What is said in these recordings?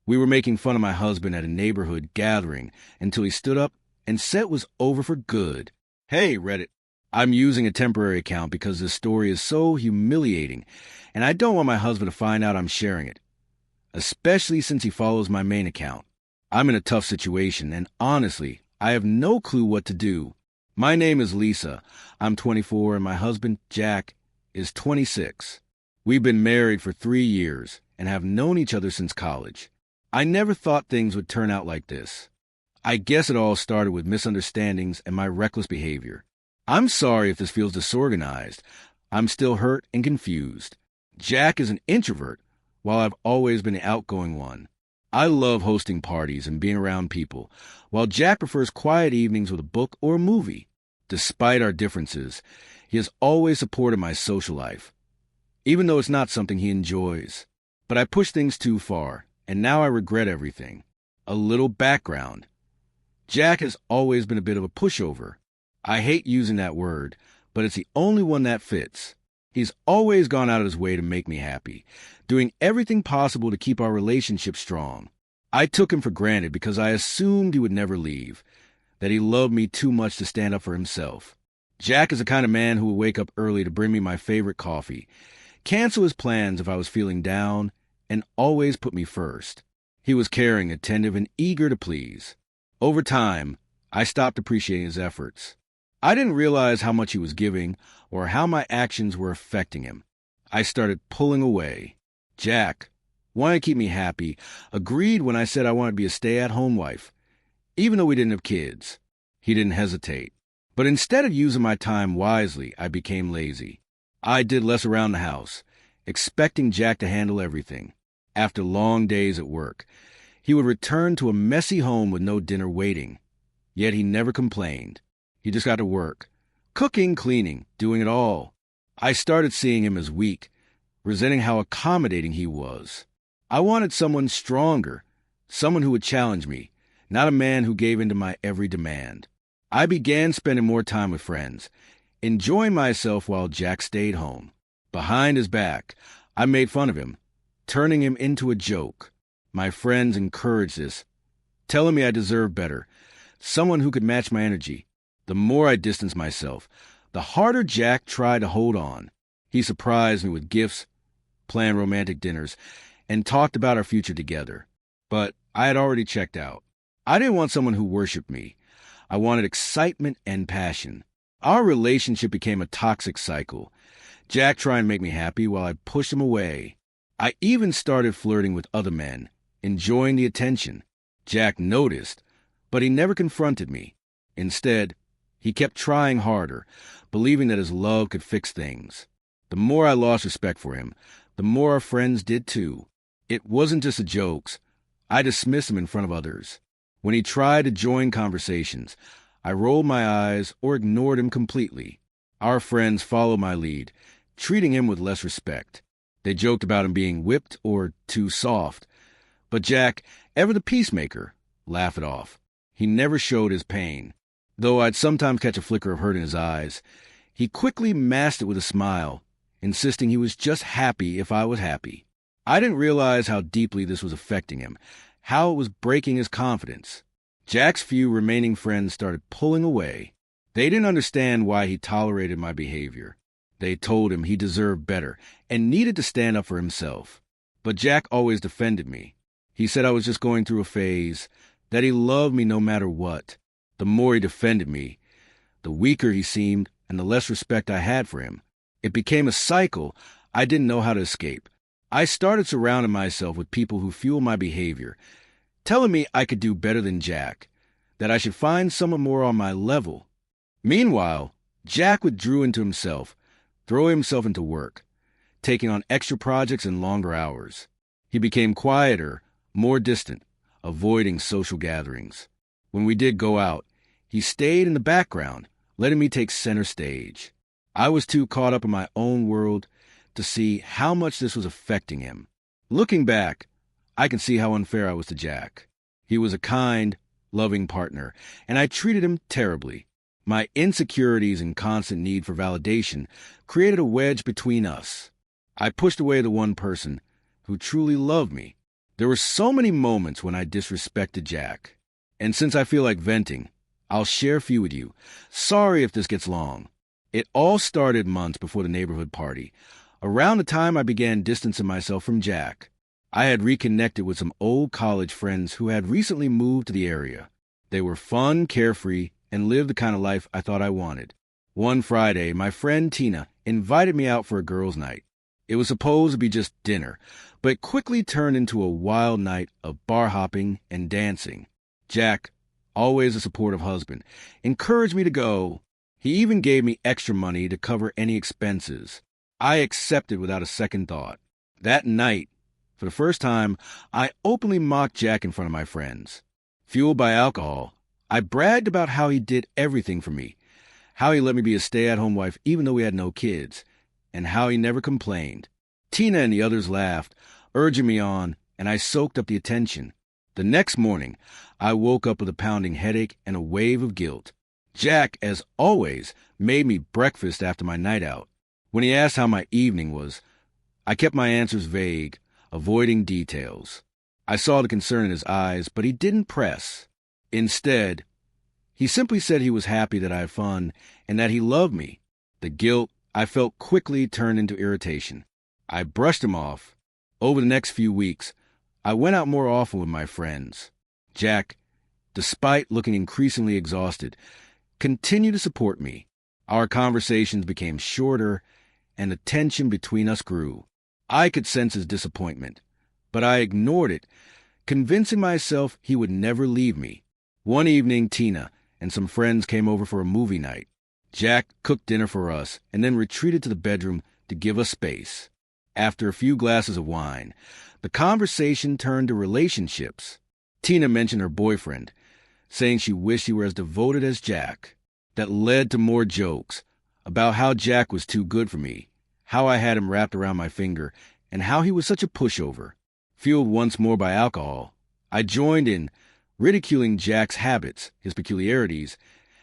We were making fun of my husband at a neighborhood gathering until he stood up and said it was over for good. Hey, Reddit, I'm using a temporary account because this story is so humiliating, and I don't want my husband to find out I'm sharing it, especially since he follows my main account. I'm in a tough situation, and honestly, I have no clue what to do. My name is Lisa. I'm 24, and my husband, Jack, is 26. We've been married for 3 years and have known each other since college. I never thought things would turn out like this. I guess it all started with misunderstandings and my reckless behavior. I'm sorry if this feels disorganized. I'm still hurt and confused. Jack is an introvert, while I've always been the outgoing one. I love hosting parties and being around people, while Jack prefers quiet evenings with a book or a movie. Despite our differences, he has always supported my social life, even though it's not something he enjoys. But I pushed things too far, and now I regret everything. A little background. Jack has always been a bit of a pushover. I hate using that word, but it's the only one that fits. He's always gone out of his way to make me happy, doing everything possible to keep our relationship strong. I took him for granted because I assumed he would never leave, that he loved me too much to stand up for himself. Jack is the kind of man who will wake up early to bring me my favorite coffee, cancel his plans if I was feeling down, and always put me first. He was caring, attentive, and eager to please. Over time, I stopped appreciating his efforts. I didn't realize how much he was giving or how my actions were affecting him. I started pulling away. Jack, wanting to keep me happy, agreed when I said I wanted to be a stay-at-home wife. Even though we didn't have kids, he didn't hesitate. But instead of using my time wisely, I became lazy. I did less around the house, expecting Jack to handle everything. After long days at work, he would return to a messy home with no dinner waiting. Yet he never complained. He just got to work. Cooking, cleaning, doing it all. I started seeing him as weak, resenting how accommodating he was. I wanted someone stronger, someone who would challenge me, not a man who gave in to my every demand. I began spending more time with friends, enjoying myself while Jack stayed home. Behind his back, I made fun of him, turning him into a joke. My friends encouraged this, telling me I deserved better, someone who could match my energy. The more I distanced myself, the harder Jack tried to hold on. He surprised me with gifts, planned romantic dinners, and talked about our future together. But I had already checked out. I didn't want someone who worshipped me. I wanted excitement and passion. Our relationship became a toxic cycle. Jack tried to make me happy while I pushed him away. I even started flirting with other men, enjoying the attention. Jack noticed, but he never confronted me. Instead, he kept trying harder, believing that his love could fix things. The more I lost respect for him, the more our friends did too. It wasn't just the jokes. I dismissed him in front of others. When he tried to join conversations, I rolled my eyes or ignored him completely. Our friends followed my lead, treating him with less respect. They joked about him being whipped or too soft. But Jack, ever the peacemaker, laughed it off. He never showed his pain. Though I'd sometimes catch a flicker of hurt in his eyes, he quickly masked it with a smile, insisting he was just happy if I was happy. I didn't realize how deeply this was affecting him, how it was breaking his confidence. Jack's few remaining friends started pulling away. They didn't understand why he tolerated my behavior. They told him he deserved better and needed to stand up for himself. But Jack always defended me. He said I was just going through a phase, that he loved me no matter what. The more he defended me, the weaker he seemed and the less respect I had for him. It became a cycle I didn't know how to escape. I started surrounding myself with people who fueled my behavior, telling me I could do better than Jack, that I should find someone more on my level. Meanwhile, Jack withdrew into himself, throwing himself into work, taking on extra projects and longer hours. He became quieter, more distant, avoiding social gatherings. When we did go out, he stayed in the background, letting me take center stage. I was too caught up in my own world to see how much this was affecting him. Looking back, I can see how unfair I was to Jack. He was a kind, loving partner, and I treated him terribly. My insecurities and constant need for validation created a wedge between us. I pushed away the one person who truly loved me. There were so many moments when I disrespected Jack. And since I feel like venting, I'll share a few with you. Sorry if this gets long. It all started months before the neighborhood party. Around the time I began distancing myself from Jack, I had reconnected with some old college friends who had recently moved to the area. They were fun, carefree, and lived the kind of life I thought I wanted. One Friday, my friend Tina invited me out for a girls' night. It was supposed to be just dinner, but it quickly turned into a wild night of bar hopping and dancing. Jack, always a supportive husband, encouraged me to go. He even gave me extra money to cover any expenses. I accepted without a second thought. That night, for the first time, I openly mocked Jack in front of my friends. Fueled by alcohol, I bragged about how he did everything for me, how he let me be a stay-at-home wife even though we had no kids, and how he never complained. Tina and the others laughed, urging me on, and I soaked up the attention. The next morning, I woke up with a pounding headache and a wave of guilt. Jack, as always, made me breakfast after my night out. When he asked how my evening was, I kept my answers vague, avoiding details. I saw the concern in his eyes, but he didn't press. Instead, he simply said he was happy that I had fun and that he loved me. The guilt I felt quickly turned into irritation. I brushed him off. Over the next few weeks, I went out more often with my friends. Jack, despite looking increasingly exhausted, continued to support me. Our conversations became shorter, and the tension between us grew. I could sense his disappointment, but I ignored it, convincing myself he would never leave me. One evening, Tina and some friends came over for a movie night. Jack cooked dinner for us and then retreated to the bedroom to give us space. After a few glasses of wine, the conversation turned to relationships. Tina mentioned her boyfriend, saying she wished he were as devoted as Jack. That led to more jokes about how Jack was too good for me, how I had him wrapped around my finger, and how he was such a pushover. Fueled once more by alcohol, I joined in, ridiculing Jack's habits, his peculiarities,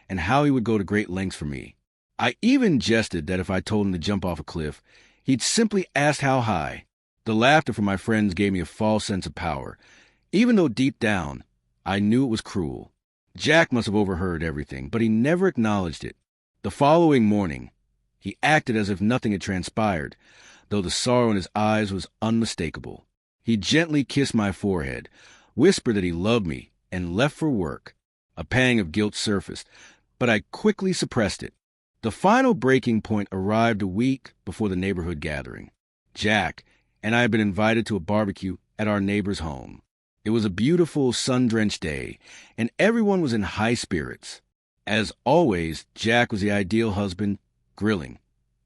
and how he would go to great lengths for me. I even jested that if I told him to jump off a cliff, he'd simply ask how high. The laughter from my friends gave me a false sense of power, even though deep down, I knew it was cruel. Jack must have overheard everything, but he never acknowledged it. The following morning, he acted as if nothing had transpired, though the sorrow in his eyes was unmistakable. He gently kissed my forehead, whispered that he loved me, and left for work. A pang of guilt surfaced, but I quickly suppressed it. The final breaking point arrived a week before the neighborhood gathering. Jack and I had been invited to a barbecue at our neighbor's home. It was a beautiful, sun-drenched day, and everyone was in high spirits. As always, Jack was the ideal husband, grilling,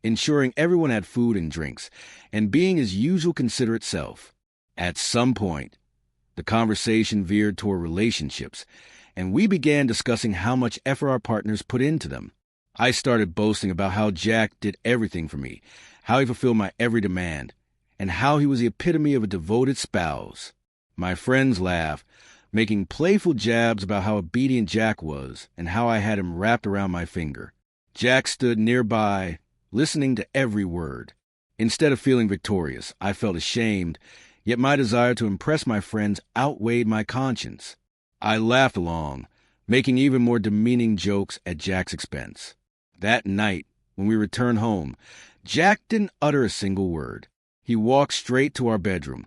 ensuring everyone had food and drinks, and being his usual considerate self. At some point, the conversation veered toward relationships, and we began discussing how much effort our partners put into them. I started boasting about how Jack did everything for me, how he fulfilled my every demand, and how he was the epitome of a devoted spouse. My friends laughed, making playful jabs about how obedient Jack was and how I had him wrapped around my finger. Jack stood nearby, listening to every word. Instead of feeling victorious, I felt ashamed, yet my desire to impress my friends outweighed my conscience. I laughed along, making even more demeaning jokes at Jack's expense. That night, when we returned home, Jack didn't utter a single word. He walked straight to our bedroom,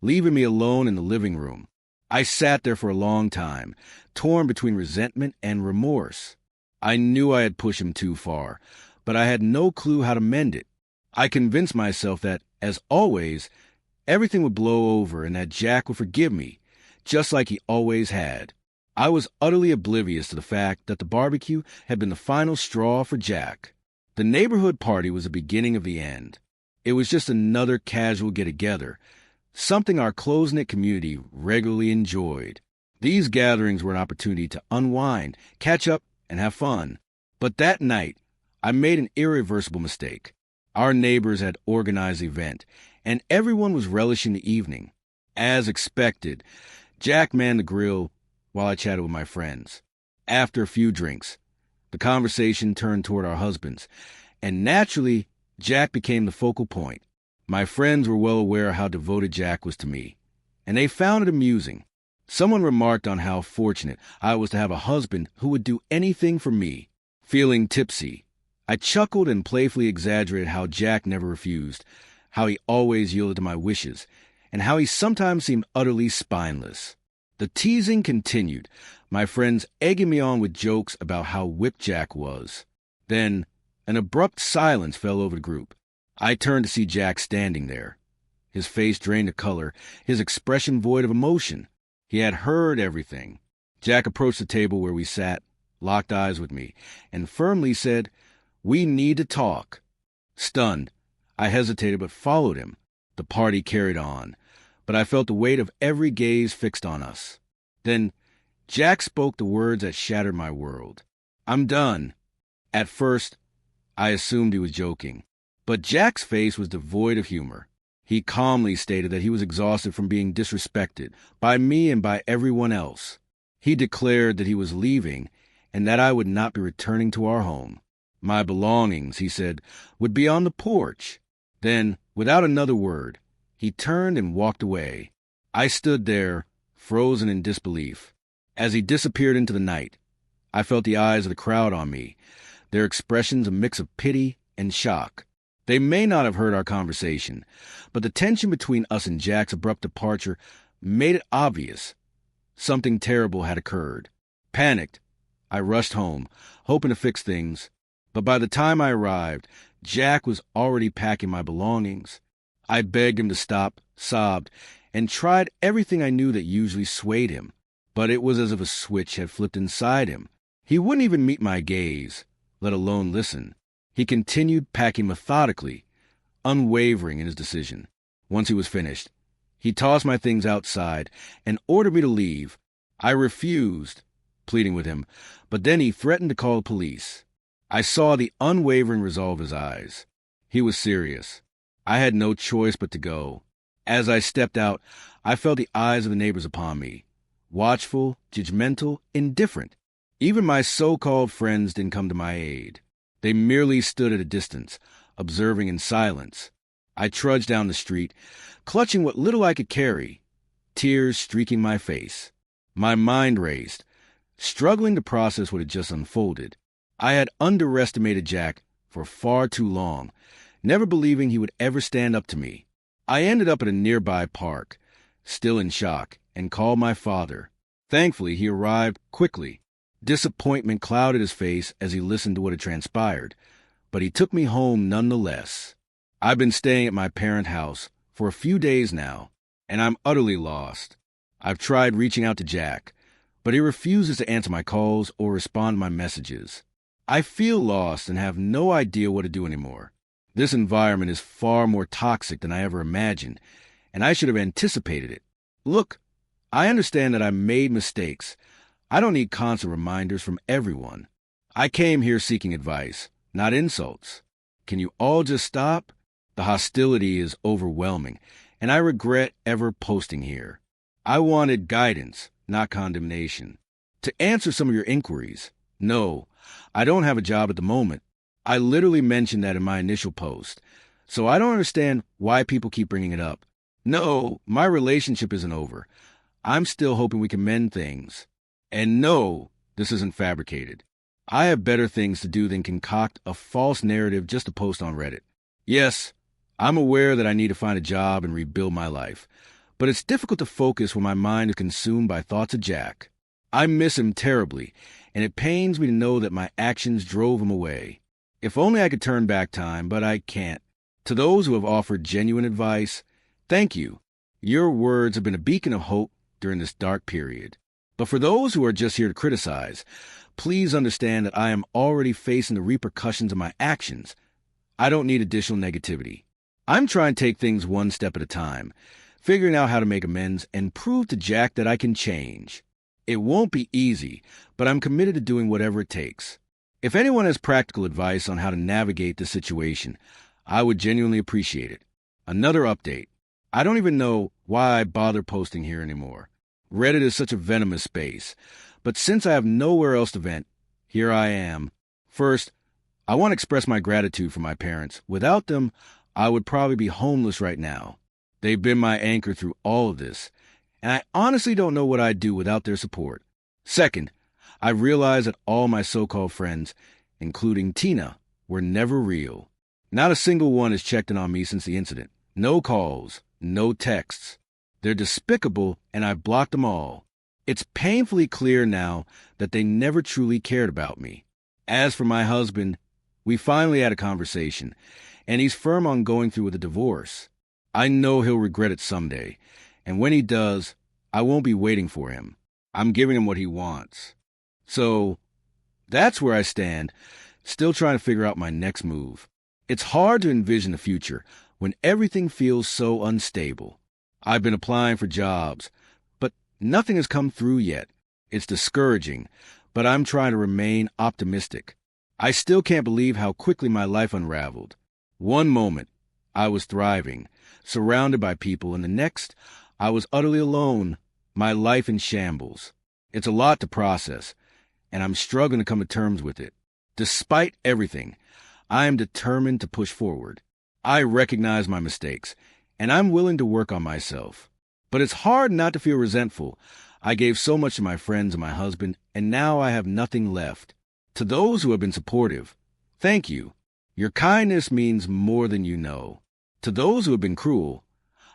leaving me alone in the living room. I sat there for a long time, torn between resentment and remorse. I knew I had pushed him too far, but I had no clue how to mend it. I convinced myself that, as always, everything would blow over and that Jack would forgive me, just like he always had. I was utterly oblivious to the fact that the barbecue had been the final straw for Jack. The neighborhood party was the beginning of the end. It was just another casual get-together, something our close-knit community regularly enjoyed. These gatherings were an opportunity to unwind, catch up, and have fun. But that night, I made an irreversible mistake. Our neighbors had organized the event, and everyone was relishing the evening. As expected, Jack manned the grill while I chatted with my friends. After a few drinks, the conversation turned toward our husbands, and naturally, Jack became the focal point. My friends were well aware of how devoted Jack was to me, and they found it amusing. Someone remarked on how fortunate I was to have a husband who would do anything for me. Feeling tipsy, I chuckled and playfully exaggerated how Jack never refused, how he always yielded to my wishes, and how he sometimes seemed utterly spineless. The teasing continued, my friends egging me on with jokes about how whipped Jack was. Then, an abrupt silence fell over the group. I turned to see Jack standing there. His face drained of color, his expression void of emotion. He had heard everything. Jack approached the table where we sat, locked eyes with me, and firmly said, "We need to talk." Stunned, I hesitated but followed him. The party carried on, but I felt the weight of every gaze fixed on us. Then Jack spoke the words that shattered my world. "I'm done." At first, I assumed he was joking, but Jack's face was devoid of humor. He calmly stated that he was exhausted from being disrespected by me and by everyone else. He declared that he was leaving and that I would not be returning to our home. My belongings, he said, would be on the porch. Then, without another word, he turned and walked away. I stood there, frozen in disbelief. As he disappeared into the night, I felt the eyes of the crowd on me, their expressions a mix of pity and shock. They may not have heard our conversation, but the tension between us and Jack's abrupt departure made it obvious. Something terrible had occurred. Panicked, I rushed home, hoping to fix things, but by the time I arrived, Jack was already packing my belongings. I begged him to stop, sobbed, and tried everything I knew that usually swayed him, but it was as if a switch had flipped inside him. He wouldn't even meet my gaze, let alone listen. He continued packing methodically, unwavering in his decision. Once he was finished, he tossed my things outside and ordered me to leave. I refused, pleading with him, but then he threatened to call the police. I saw the unwavering resolve of his eyes. He was serious. I had no choice but to go. As I stepped out, I felt the eyes of the neighbors upon me, watchful, judgmental, indifferent. Even my so-called friends didn't come to my aid. They merely stood at a distance, observing in silence. I trudged down the street, clutching what little I could carry, tears streaking my face. My mind raced, struggling to process what had just unfolded. I had underestimated Jack for far too long, never believing he would ever stand up to me. I ended up at a nearby park, still in shock, and called my father. Thankfully, he arrived quickly. Disappointment clouded his face as he listened to what had transpired, but he took me home nonetheless. I've been staying at my parent house for a few days now, and I'm utterly lost. I've tried reaching out to Jack, but he refuses to answer my calls or respond to my messages. I feel lost and have no idea what to do anymore. This environment is far more toxic than I ever imagined, and I should have anticipated it. Look, I understand that I made mistakes. I don't need constant reminders from everyone. I came here seeking advice, not insults. Can you all just stop? The hostility is overwhelming, and I regret ever posting here. I wanted guidance, not condemnation. To answer some of your inquiries, no, I don't have a job at the moment. I literally mentioned that in my initial post, so I don't understand why people keep bringing it up. No, my relationship isn't over. I'm still hoping we can mend things. And no, this isn't fabricated. I have better things to do than concoct a false narrative just to post on Reddit. Yes, I'm aware that I need to find a job and rebuild my life, but it's difficult to focus when my mind is consumed by thoughts of Jack. I miss him terribly, and it pains me to know that my actions drove him away. If only I could turn back time, but I can't. To those who have offered genuine advice, thank you. Your words have been a beacon of hope during this dark period. But for those who are just here to criticize, please understand that I am already facing the repercussions of my actions. I don't need additional negativity. I'm trying to take things one step at a time, figuring out how to make amends and prove to Jack that I can change. It won't be easy, but I'm committed to doing whatever it takes. If anyone has practical advice on how to navigate this situation, I would genuinely appreciate it. Another update. I don't even know why I bother posting here anymore. Reddit is such a venomous space, but since I have nowhere else to vent, here I am. First, I want to express my gratitude for my parents. Without them, I would probably be homeless right now. They've been my anchor through all of this, and I honestly don't know what I'd do without their support. Second, I realized that all my so-called friends, including Tina, were never real. Not a single one has checked in on me since the incident. No calls, no texts. They're despicable, and I've blocked them all. It's painfully clear now that they never truly cared about me. As for my husband, we finally had a conversation, and he's firm on going through with a divorce. I know he'll regret it someday, and when he does, I won't be waiting for him. I'm giving him what he wants. So, that's where I stand, still trying to figure out my next move. It's hard to envision the future when everything feels so unstable. I've been applying for jobs, but nothing has come through yet. It's discouraging, but I'm trying to remain optimistic. I still can't believe how quickly my life unraveled. One moment, I was thriving, surrounded by people, and the next, I was utterly alone, my life in shambles. It's a lot to process, and I'm struggling to come to terms with it. Despite everything, I am determined to push forward. I recognize my mistakes, and I'm willing to work on myself. But it's hard not to feel resentful. I gave so much to my friends and my husband, and now I have nothing left. To those who have been supportive, thank you. Your kindness means more than you know. To those who have been cruel,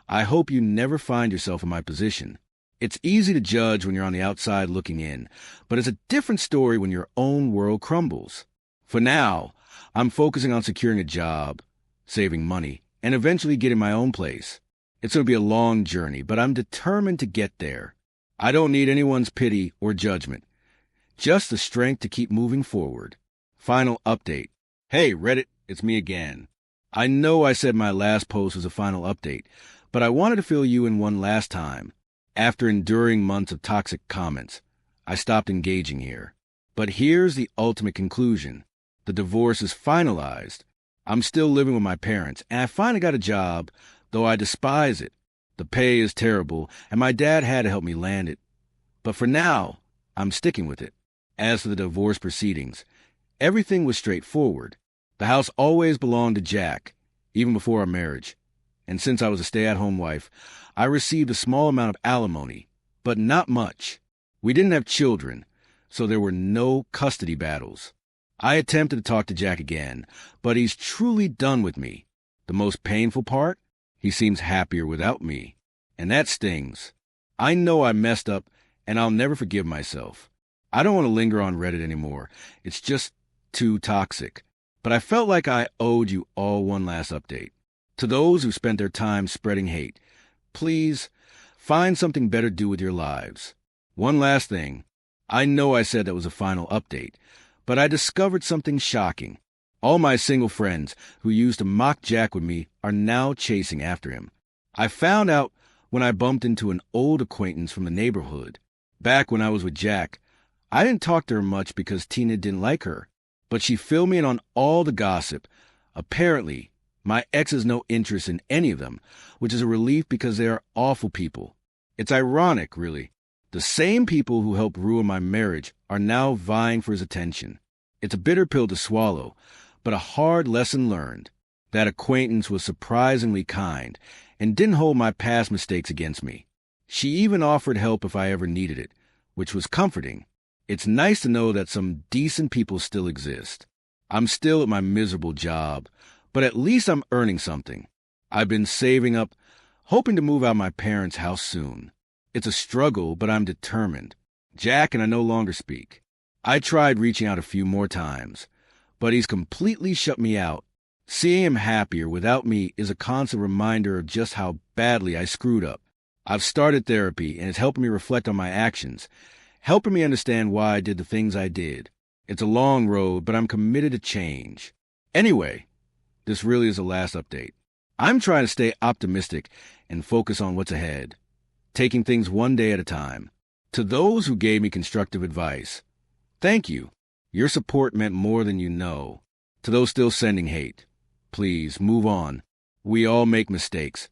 I hope you never find yourself in my position. It's easy to judge when you're on the outside looking in, but it's a different story when your own world crumbles. For now, I'm focusing on securing a job, saving money, and eventually getting my own place. It's going to be a long journey, but I'm determined to get there. I don't need anyone's pity or judgment, just the strength to keep moving forward. Final update. Hey, Reddit, it's me again. I know I said my last post was a final update, but I wanted to fill you in one last time. After enduring months of toxic comments, I stopped engaging here. But here's the ultimate conclusion. The divorce is finalized. I'm still living with my parents, and I finally got a job, though I despise it. The pay is terrible, and my dad had to help me land it. But for now, I'm sticking with it. As for the divorce proceedings, everything was straightforward. The house always belonged to Jack, even before our marriage. And since I was a stay-at-home wife, I received a small amount of alimony, but not much. We didn't have children, so there were no custody battles. I attempted to talk to Jack again, but he's truly done with me. The most painful part? He seems happier without me. And that stings. I know I messed up, and I'll never forgive myself. I don't want to linger on Reddit anymore. It's just too toxic. But I felt like I owed you all one last update. To those who spent their time spreading hate, please find something better to do with your lives. One last thing. I know I said that was a final update, but I discovered something shocking. All my single friends who used to mock Jack with me are now chasing after him. I found out when I bumped into an old acquaintance from the neighborhood. Back when I was with Jack, I didn't talk to her much because Tina didn't like her, but she filled me in on all the gossip. Apparently, my ex has no interest in any of them, which is a relief because they are awful people. It's ironic, really. The same people who helped ruin my marriage are now vying for his attention. It's a bitter pill to swallow, but a hard lesson learned. That acquaintance was surprisingly kind and didn't hold my past mistakes against me. She even offered help if I ever needed it, which was comforting. It's nice to know that some decent people still exist. I'm still at my miserable job, but at least I'm earning something. I've been saving up, hoping to move out of my parents' house soon. It's a struggle, but I'm determined. Jack and I no longer speak. I tried reaching out a few more times, but he's completely shut me out. Seeing him happier without me is a constant reminder of just how badly I screwed up. I've started therapy, and it's helping me reflect on my actions, helping me understand why I did the things I did. It's a long road, but I'm committed to change. Anyway, this really is the last update. I'm trying to stay optimistic and focus on what's ahead, taking things one day at a time. To those who gave me constructive advice, thank you. Your support meant more than you know. To those still sending hate, please move on. We all make mistakes,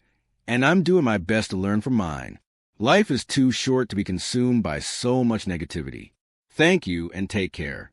and I'm doing my best to learn from mine. Life is too short to be consumed by so much negativity. Thank you and take care.